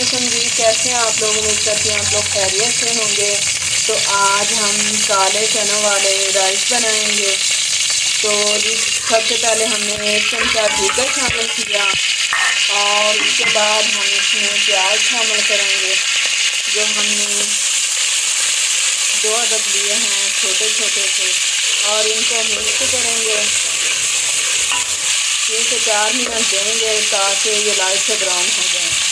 वालेकुम जी, कैसे हैं आप लोग। उम्मीद करती हैं आप लोग खैरियत से होंगे। तो आज हम काले चनों वाले राइस बनाएंगे। तो जी सबसे पहले हमने 1 चमचा जीरा शामिल किया और उसके बाद हम इसमें प्याज शामिल करेंगे जो हमने 2 अदद लिए हैं छोटे छोटे से, और इनको मिक्स करेंगे। 3 से 4 मिनट देंगे ताकि ये लाइट से ब्राउन हो जाए।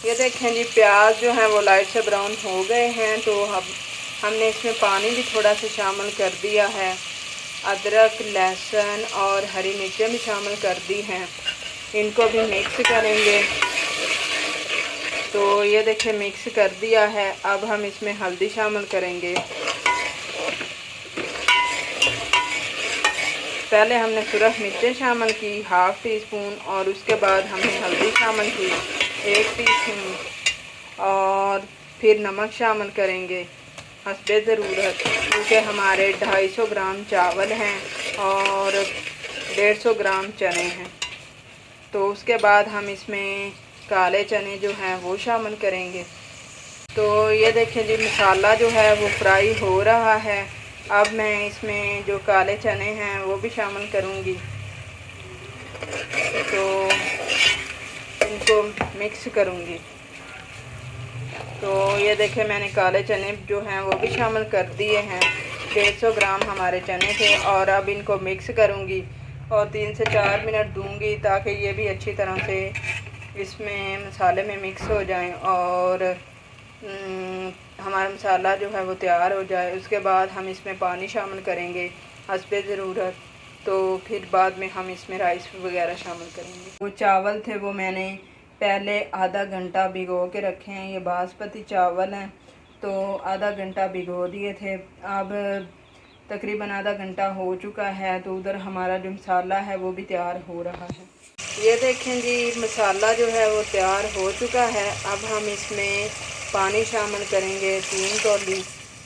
ये देखें जी, प्याज जो है वो लाइट से ब्राउन हो गए हैं। तो अब हमने इसमें पानी भी थोड़ा सा शामिल कर दिया है। अदरक, लहसुन और हरी मिर्चें भी शामिल कर दी हैं। इनको भी मिक्स करेंगे। तो ये देखें मिक्स कर दिया है। अब हम इसमें हल्दी शामिल करेंगे। पहले हमने सुरख मिर्चें शामिल की 1/2 टीस्पून, और उसके बाद हमने हल्दी शामिल की 1 टीस्पून, और फिर नमक शामिल करेंगे हस्बे ज़रूरत, क्योंकि हमारे 250 ग्राम चावल हैं और 150 ग्राम चने हैं। तो उसके बाद हम इसमें काले चने जो हैं वो शामिल करेंगे। तो ये देखें जी, मसाला जो है वो फ्राई हो रहा है। अब मैं इसमें जो काले चने हैं वो भी शामिल करूँगी। तो इनको मिक्स करूँगी। तो ये देखें मैंने काले चने जो हैं वो भी शामिल कर दिए हैं। 150 ग्राम हमारे चने थे, और अब इनको मिक्स करूँगी और 3 से 4 मिनट दूँगी ताकि ये भी अच्छी तरह से इसमें मसाले में मिक्स हो जाएं और हमारा मसाला जो है वो तैयार हो जाए। उसके बाद हम इसमें पानी शामिल करेंगे हस्बे ज़रूरत। तो फिर बाद में हम इसमें राइस वगैरह शामिल करेंगे। वो चावल थे वो मैंने पहले आधा घंटा भिगो के रखे हैं। ये बासमती चावल हैं, तो आधा घंटा भिगो दिए थे। अब तकरीबन आधा घंटा हो चुका है। तो उधर हमारा जो मसाला है वो भी तैयार हो रहा है। ये देखें जी, मसाला जो है वो तैयार हो चुका है। अब हम इसमें पानी शामिल करेंगे 3 कौली।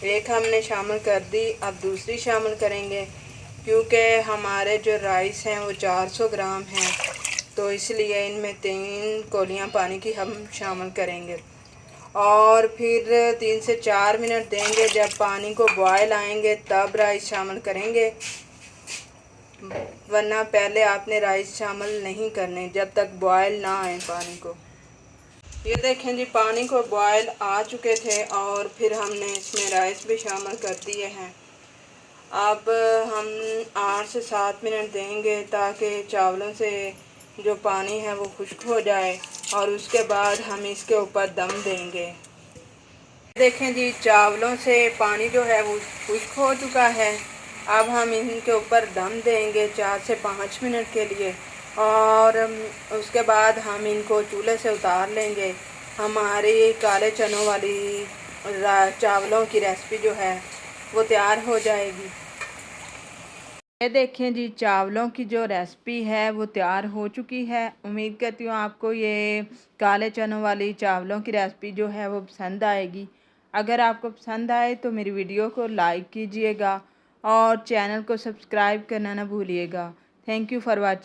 एक हमने शामिल कर दी, अब दूसरी शामिल करेंगे, क्योंकि हमारे जो राइस हैं वो 400 ग्राम हैं। तो इसलिए इनमें 3 कौलियाँ पानी की हम शामिल करेंगे और फिर 3 से 4 मिनट देंगे। जब पानी को बॉयल आएंगे तब राइस शामिल करेंगे, वरना पहले आपने राइस शामिल नहीं करने जब तक बॉयल ना आए पानी को। ये देखें जी, पानी को बॉयल आ चुके थे और फिर हमने इसमें राइस भी शामिल कर दिए हैं। अब हम 8 से 7 मिनट देंगे ताकि चावलों से जो पानी है वो खुश्क हो जाए, और उसके बाद हम इसके ऊपर दम देंगे। देखें जी, चावलों से पानी जो है वो खुश्क हो चुका है। अब हम इनके ऊपर दम देंगे 4 से 5 मिनट के लिए, और उसके बाद हम इनको चूल्हे से उतार लेंगे। हमारी काले चनों वाली चावलों की रेसिपी जो है वो तैयार हो जाएगी। ये देखें जी, चावलों की जो रेसिपी है वो तैयार हो चुकी है। उम्मीद करती हूँ आपको ये काले चनों वाली चावलों की रेसिपी जो है वो पसंद आएगी। अगर आपको पसंद आए तो मेरी वीडियो को लाइक कीजिएगा और चैनल को सब्सक्राइब करना ना भूलिएगा। Thank you for watching.